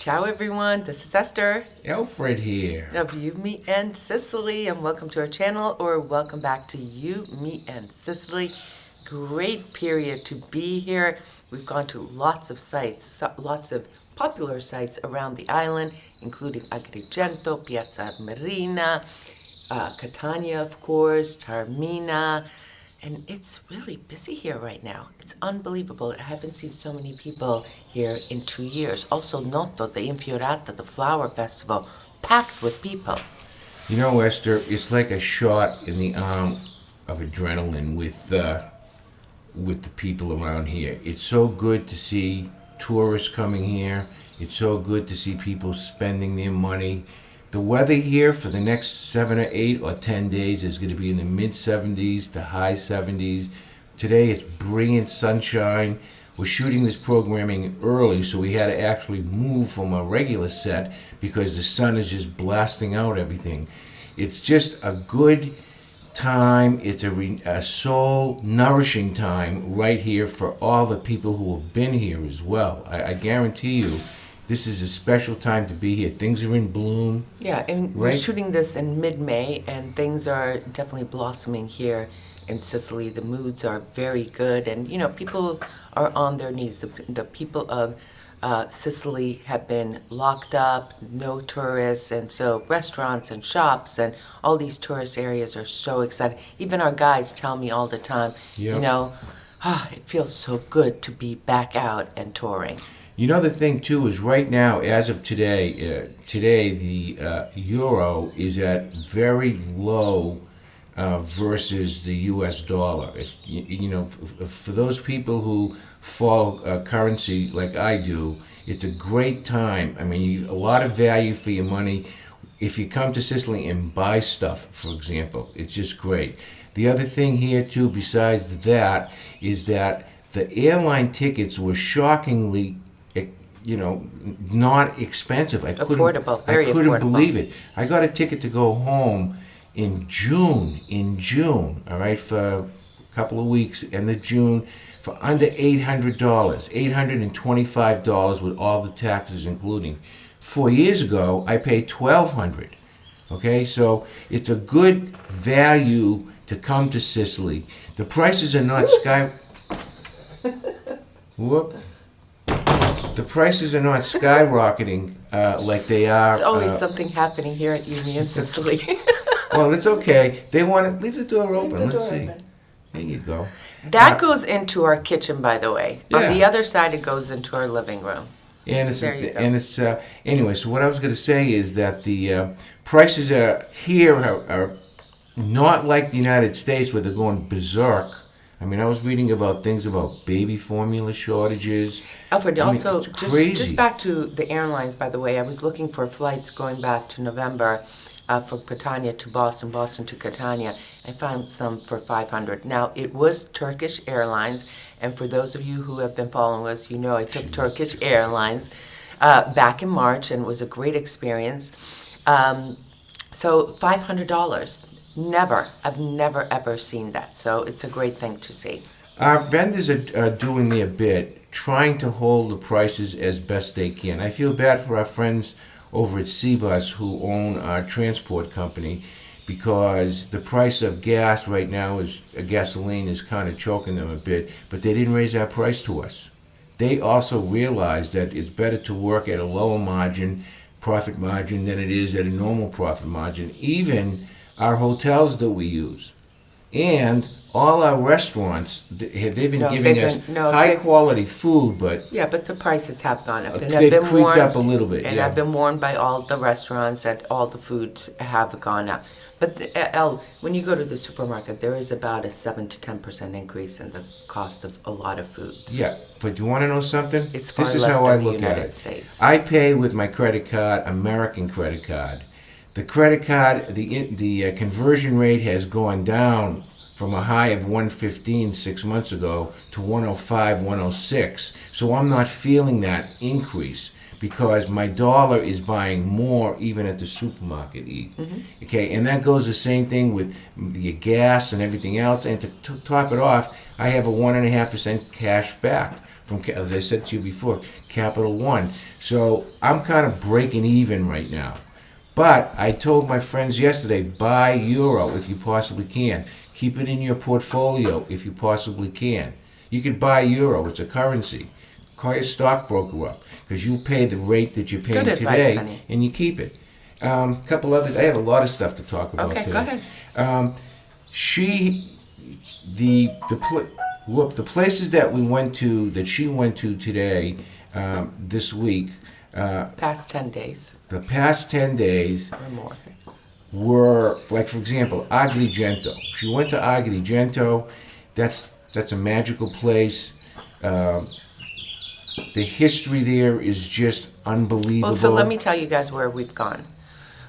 Ciao everyone, this is Esther Alfred here. of You, Me, and Sicily, and welcome to our channel, or welcome back to You, Me, and Sicily. Great period to be here. We've gone to lots of sites, lots of popular sites around the island, including Agrigento, Piazza Armerina, Catania, of course, Taormina, and it's really busy here right now. It's unbelievable. I haven't seen so many people here in 2 years. Also, Noto, the Infiorata, the flower festival, packed with people. You know, Esther, it's like a shot in the arm of adrenaline with the people around here. It's so good to see tourists coming here. It's so good to see people spending their money. The weather here for the next 7 or 8 or 10 days is going to be in the mid-70s to high 70s. Today it's brilliant sunshine. We're shooting this programming early, so we had to actually move from our regular set because the sun is just blasting out everything. It's just a good time. It's a soul-nourishing time right here for all the people who have been here as well. I guarantee you, this is a special time to be here. Things are in bloom. Yeah, and right? We're shooting this in mid-May, and things are definitely blossoming here in Sicily. The moods are very good, and you know, people are on their knees. The people of Sicily have been locked up, no tourists, and so restaurants and shops and all these tourist areas are so excited. Even our guides tell me all the time, you know, it feels so good to be back out and touring. You know, the thing too is right now, as of today, the euro is at very low versus the U.S. dollar. You know, for those people who follow currency like I do, it's a great time. I mean, a lot of value for your money. If you come to Sicily and buy stuff, for example, it's just great. The other thing here too, besides that, is that the airline tickets were shockingly, you know, not expensive. Affordable, very affordable. I couldn't believe it. I got a ticket to go home in June, all right, for a couple of weeks, end of June, for under $800, $825 with all the taxes including. 4 years ago, I paid $1,200. Okay, so it's a good value to come to Sicily. The prices are not The prices are not skyrocketing like they are. There's always something happening here at Union Sicily. Well, it's okay. They want to leave the door open. Let's see. There you go. That goes into our kitchen, by the way. Yeah. On the other side, it goes into our living room. And it's anyway. So what I was going to say is that the prices are not like the United States where they're going berserk. I mean, I was reading about things about baby formula shortages. Alfred, also, just back to the airlines, by the way, I was looking for flights going back to November for Catania to Boston, Boston to Catania. I found some for $500. Now, it was Turkish Airlines, and for those of you who have been following us, you know I took Turkish Airlines back in March, and it was a great experience. So $500. I've never ever seen that. So it's a great thing to see. Our vendors are doing their bit, trying to hold the prices as best they can. I feel bad for our friends over at Seabus who own our transport company because the price of gas right now gasoline is kind of choking them a bit, but they didn't raise our price to us. They also realize that it's better to work at a lower profit margin than it is at a normal profit margin. Even our hotels that we use and all our restaurants, they've been giving us high quality food, but but the prices have gone up. And they've creeped up a little bit. And I've been warned by all the restaurants that all the foods have gone up. But when you go to the supermarket, there is about a 7 to 10% increase in the cost of a lot of foods. Yeah, but you want to know something? It's far this is less how than I the look United at it. States. I pay with my credit card, American credit card. The credit card, the conversion rate has gone down from a high of 115 6 months ago to 105, 106. So I'm not feeling that increase because my dollar is buying more even at the supermarket. Okay, and that goes the same thing with your gas and everything else. And to top it off, I have a 1.5% cash back as I said to you before, Capital One. So I'm kind of breaking even right now. But I told my friends yesterday, buy euro if you possibly can. Keep it in your portfolio if you possibly can. You could buy euro. It's a currency. Call your stockbroker up because you pay the rate that you're paying Good advice, today, honey. and you keep it. Couple other. I have a lot of stuff to talk about Okay, today. go ahead. The places that we went to, that she went to today, this week, Past 10 days the past 10 days or more. were, like, for example, Agrigento. She went to Agrigento. That's a magical place. The history there is just unbelievable. Well, so let me tell you guys where we've gone.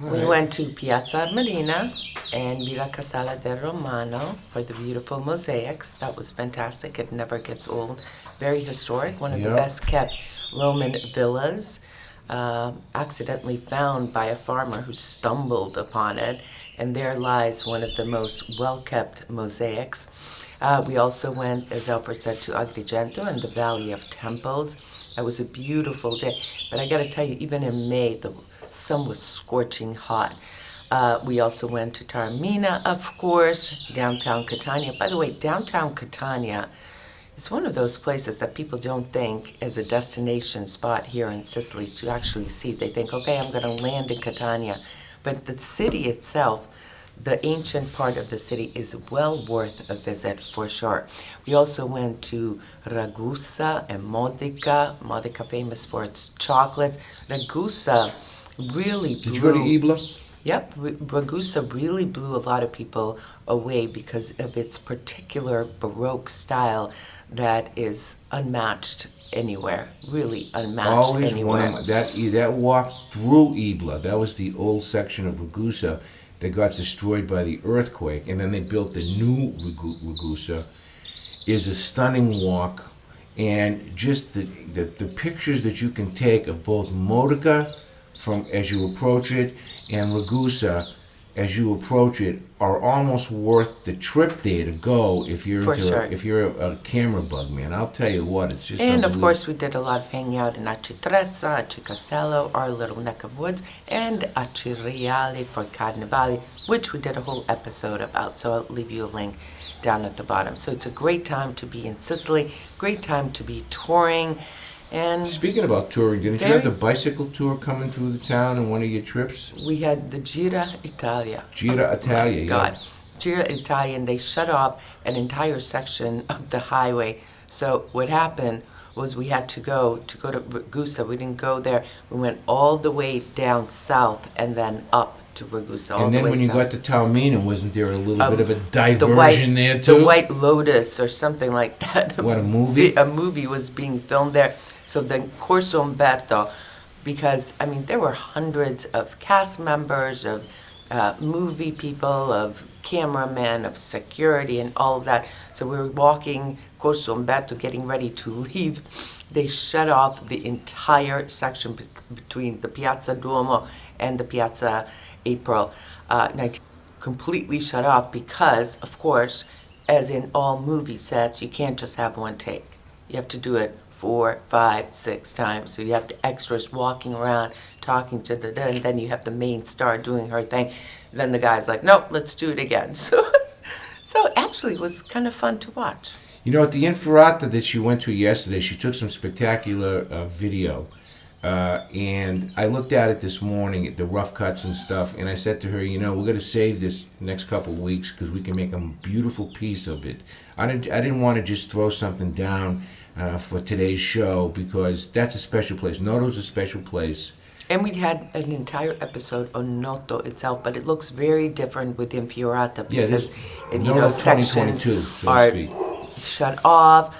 We right. went to Piazza Armerina and Villa Casale del Romano for the beautiful mosaics. That was fantastic. It never gets old. Very historic. One of the Yep. best kept Roman villas. Accidentally found by a farmer who stumbled upon it. And there lies one of the most well-kept mosaics. We also went, as Alfred said, to Agrigento and the Valley of Temples. That was a beautiful day. But I got to tell you, even in May, the sun was scorching hot. We also went to Taormina, of course, downtown Catania. By the way, downtown Catania is one of those places that people don't think as a destination spot here in Sicily to actually see. They think, okay, I'm going to land in Catania. But the city itself, the ancient part of the city, is well worth a visit for sure. We also went to Ragusa and Modica. Modica famous for its chocolate. Ragusa really blew... Did you go to Ibla? Yep, Ragusa really blew a lot of people away because of its particular Baroque style that is unmatched anywhere. Really unmatched Always anywhere. that walk through Ibla. That was the old section of Ragusa that got destroyed by the earthquake, and then they built the new Ragusa. Is a stunning walk, and just the pictures that you can take of both Modica from as you approach it and Ragusa as you approach it are almost worth the trip there to go if you're For sure. if you're a camera bug, man. I'll tell you what, it's just And of unbelievable. course, we did a lot of hanging out in Acitrezza, Aci Castello, our little neck of woods, and Aci Reale for Carnevale, which we did a whole episode about. So I'll leave you a link down at the bottom. So it's a great time to be in Sicily, great time to be touring. And Speaking about touring, didn't you have the bicycle tour coming through the town in one of your trips? we had the Gira Italia. Gira Italia, My God. Gira Italia, and they shut off an entire section of the highway. So what happened was we had to go to Ragusa. We didn't go there. We went all the way down south and then up to Ragusa. And then when you got to Taormina, wasn't there a little bit of a diversion there too? The White Lotus or something like that. What, a movie? A movie was being filmed there. So then Corso Umberto, because, I mean, there were hundreds of cast members, of movie people, of cameramen, of security, and all of that. So we were walking Corso Umberto, getting ready to leave. They shut off the entire section between the Piazza Duomo and the Piazza April 19, completely shut off because, of course, as in all movie sets, you can't just have one take. You have to do it 4, 5, 6 times. So you have the extras walking around, talking to and then you have the main star doing her thing. Then the guy's like, nope, let's do it again. So actually it was kind of fun to watch. You know, at the Inferrata that she went to yesterday, she took some spectacular video. And I looked at it this morning, at the rough cuts and stuff, and I said to her, you know, we're going to save this next couple of weeks because we can make a beautiful piece of it. I didn't want to just throw something down for today's show because that's a special place. Noto's a special place. And we had an entire episode on Noto itself, but it looks very different with Infiorata because, sections are shut off.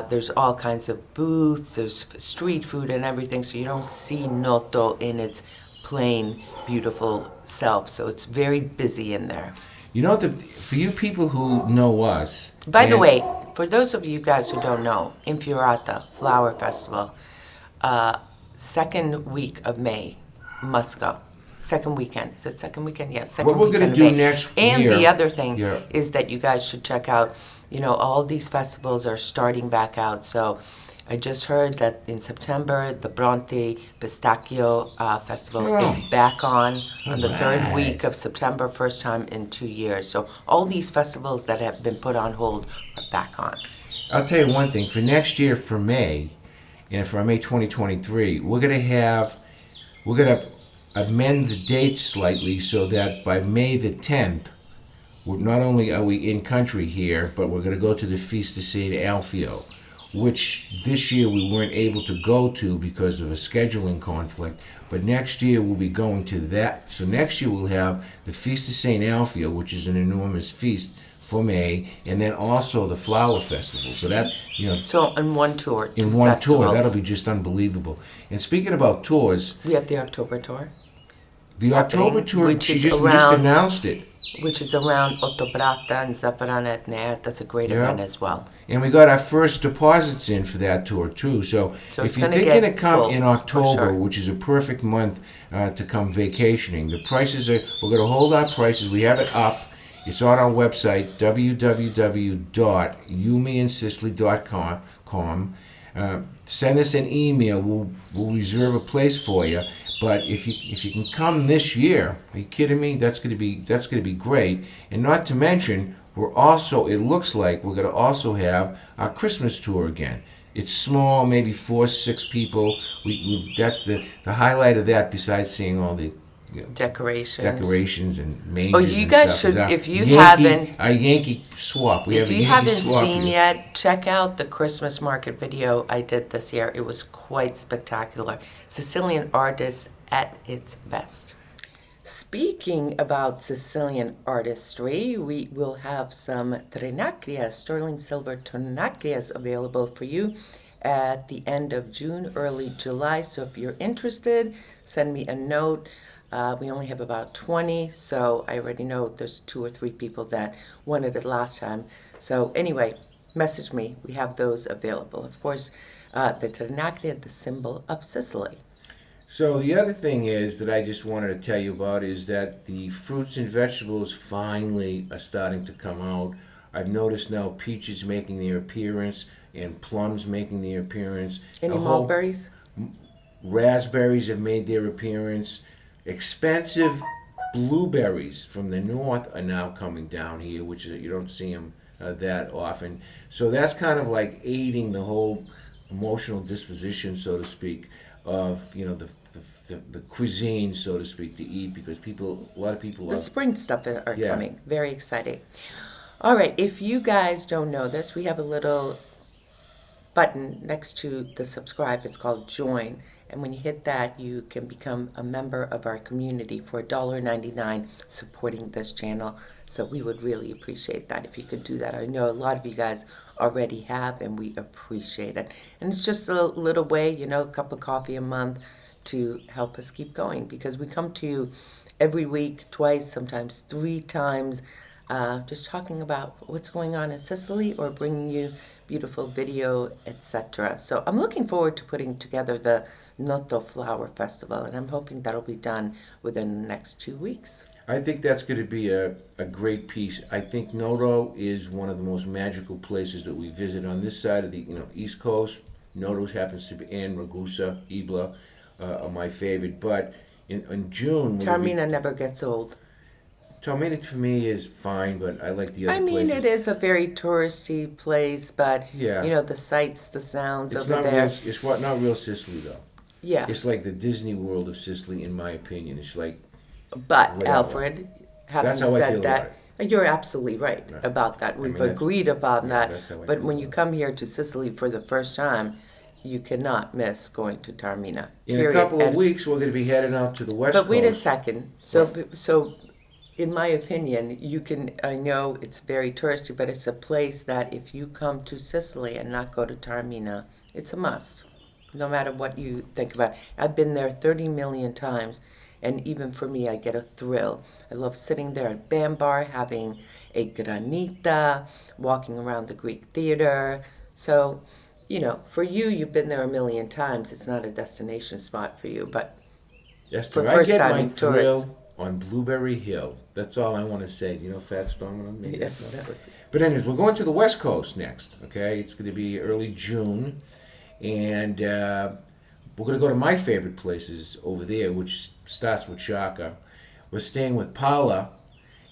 There's all kinds of booths, there's street food and everything, so you don't see Noto in its plain, beautiful self. So it's very busy in there. You know, for you people who know us... By the way, for those of you guys who don't know, Infiorata Flower Festival, second week of May, must go. Second weekend. Is it second weekend? Yes, second weekend. What we're going to do next year... And the other thing is that you guys should check out, you know, all these festivals are starting back out. So I just heard that in September, the Bronte Pistachio Festival is Oh. back on the third Alright. week of September, first time in 2 years. So all these festivals that have been put on hold are back on. I'll tell you one thing. For next year, for May, and for May 2023, we're gonna amend the dates slightly so that by May the 10th, not only are we in country here, but we're going to go to the Feast of St. Alfio, which this year we weren't able to go to because of a scheduling conflict. But next year we'll be going to that. So next year we'll have the Feast of St. Alfio, which is an enormous feast for May, and then also the Flower Festival. So that, So in one tour, two in one festivals. tour, that'll be just unbelievable. And speaking about tours, We have the October tour, the October tour, which she is just around- announced it. which is around Ottobrata and Zafferana. That's a great Yeah. event as well. And we got our first deposits in for that tour too. So So if it's you're gonna thinking get to come full, in for October, sure. which is a perfect month to come vacationing, the prices are, we're going to hold our prices. We have it up. It's on our website, www.youmeandsicily.com. Send us an email. We'll reserve a place for you. But if you can come this year, are you kidding me? That's gonna be great. And not to mention, it looks like we're gonna also have our Christmas tour again. It's small, maybe 4-6 people. That's the highlight of that. Besides seeing all the Decorations. and mangers. Oh, you and guys stuff, is should- our if you Yankee- haven't- our Yankee swap. We If have a you Yankee haven't swap seen here. yet, check out the Christmas market video I did this year. It was quite spectacular. Sicilian artists at its best. Speaking about Sicilian artistry, we will have some Trinacria, sterling silver Trinacrias available for you at the end of June, early July. So if you're interested, send me a note. We only have about 20, so I already know there's 2 or 3 people that wanted it last time. So anyway, message me. We have those available. Of course, the Trinacria, the symbol of Sicily. So the other thing is that I just wanted to tell you about is that the fruits and vegetables finally are starting to come out. I've noticed now peaches making their appearance and plums making their appearance. Any mulberries? Raspberries have made their appearance. Expensive blueberries from the north are now coming down here, which you don't see them that often. So that's kind of like aiding the whole emotional disposition, so to speak, of the cuisine, so to speak, to eat, because a lot of people The love. spring stuff are Yeah. coming. Very exciting. All right, if you guys don't know this, we have a little button next to the subscribe. It's called join. And when you hit that, you can become a member of our community for $1.99 supporting this channel. So we would really appreciate that if you could do that. I know a lot of you guys already have, and we appreciate it. And it's just a little way, a cup of coffee a month to help us keep going, because we come to you every week, twice, sometimes 3 times, just talking about what's going on in Sicily or bringing you beautiful video, etc. So I'm looking forward to putting together the Noto Flower Festival, and I'm hoping that'll be done within the next 2 weeks. I think that's going to be a great piece. I think Noto is one of the most magical places that we visit on this side of the East Coast. Noto happens to be, and Ragusa, Ibla are my favorite. But in June, Taormina never gets old. Taormina for me is fine, but I like the other places. It is a very touristy place, but Yeah. the sights, the sounds It's over not there. real. It's not real Sicily though. Yeah. It's like the Disney World of Sicily, in my opinion. It's like. But Whatever. Alfred, having That's how I said feel that, about you're absolutely right Right. about that. We've that's- agreed upon yeah, that. that's how I But feel when you about come here to Sicily for the first time, you cannot miss going to Taormina. In a period. couple of And- weeks, we're going to be heading out to the West But Coast. wait a second. So, in my opinion, I know it's very touristy, but it's a place that if you come to Sicily and not go to Taormina, it's a must, no matter what you think about it. I've been there 30 million times, and even for me, I get a thrill. I love sitting there at Bam Bar, having a granita, walking around the Greek theater. So, for you, you've been there a million times. It's not a destination spot for you, but Esther, for I get first-time my tourists. thrill on Blueberry Hill. That's all I want to say. Fat Storm on me. Yeah, But anyways, we're going to the West Coast next. Okay, it's going to be early June, And we're going to go to my favorite places over there, which starts with Shaka. We're staying with Paula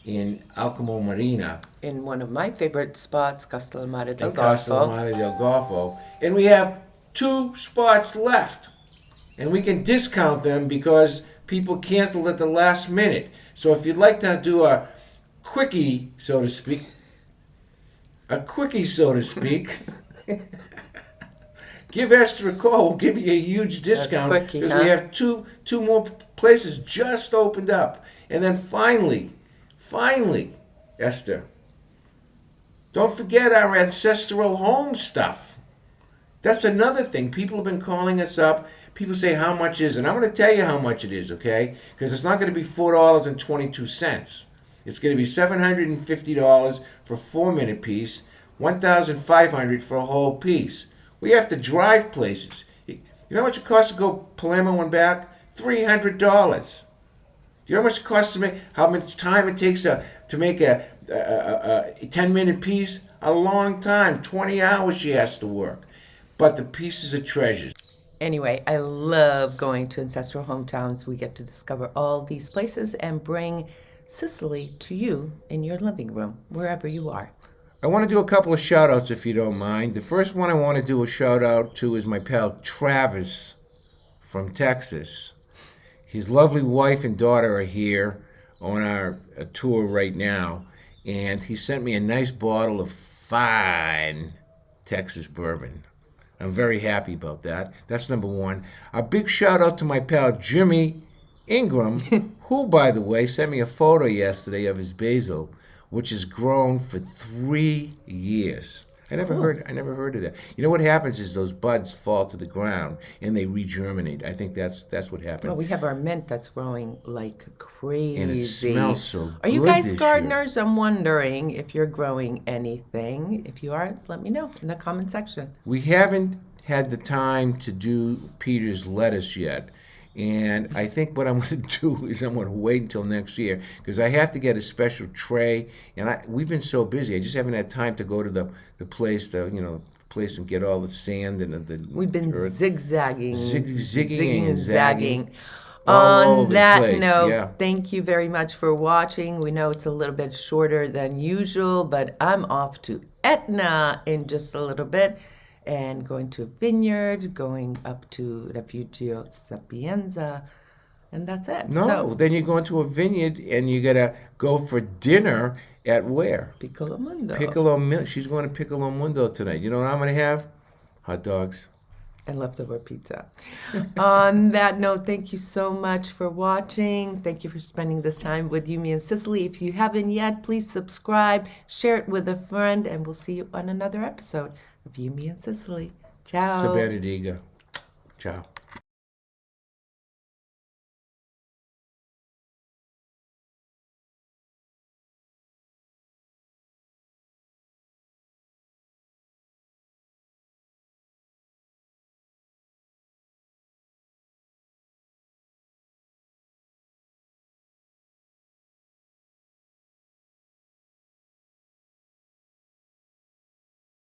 in Marina In one of my favorite spots, Castellamare del in Golfo. Castellamare del Golfo. And we have 2 spots left. And we can discount them because people canceled at the last minute. So if you'd like to do a quickie, so to speak, give Esther a call. We'll give you a huge discount because we have two more places just opened up. And then finally, Esther, don't forget our ancestral home stuff. That's another thing. People have been calling us up. People say, how much is it? And I'm going to tell you how much it is, okay? Because it's not going to be $4.22. It's going to be $750 for a 4-minute piece, $1,500 for a whole piece. We have to drive places. You know how much it costs to go Palermo and back? $300. You know how much it costs to make? How much time it takes to make a 10-minute piece? A long time. 20 hours she has to work. But the pieces are treasures. Anyway, I love going to ancestral hometowns. We get to discover all these places and bring Sicily to you in your living room, wherever you are. I want to do a couple of shout-outs if you don't mind. The first one I want to do a shout-out to is my pal Travis from Texas. His lovely wife and daughter are here on our tour right now, and he sent me a nice bottle of fine Texas bourbon. I'm very happy about that. That's number one. A big shout-out to my pal Jimmy Ingram, who, by the way, sent me a photo yesterday of his basil, which has grown for 3 years. I never heard of that. You know what happens is those buds fall to the ground and they regerminate. I think that's what happened. Well, we have our mint that's growing like crazy. And it smells so good. Are you guys this gardeners? I'm wondering if you're growing anything. If you are, let me know in the comment section. We haven't had the time to do Peter's lettuce yet. And I think what I'm going to do is I'm going to wait until next year because I have to get a special tray. And we've been so busy, I just haven't had time to go to the place, and get all the sand and the We've been earth. Zigging and zagging. On that place, note, yeah. Thank you very much for watching. We know it's a little bit shorter than usual, but I'm off to Etna in just a little bit. And going to a vineyard, going up to Refugio Sapienza, and that's it. No, then you're going to a vineyard and you got to go for dinner at where? Piccolo Mundo. She's going to Piccolo Mundo tonight. You know what I'm going to have? Hot dogs. And leftover pizza. On that note, thank you so much for watching. Thank you for spending this time with you, me, and Sicily. If you haven't yet, please subscribe, share it with a friend, and we'll see you on another episode of You, Me, and Sicily. Ciao. Saberediga. Ciao.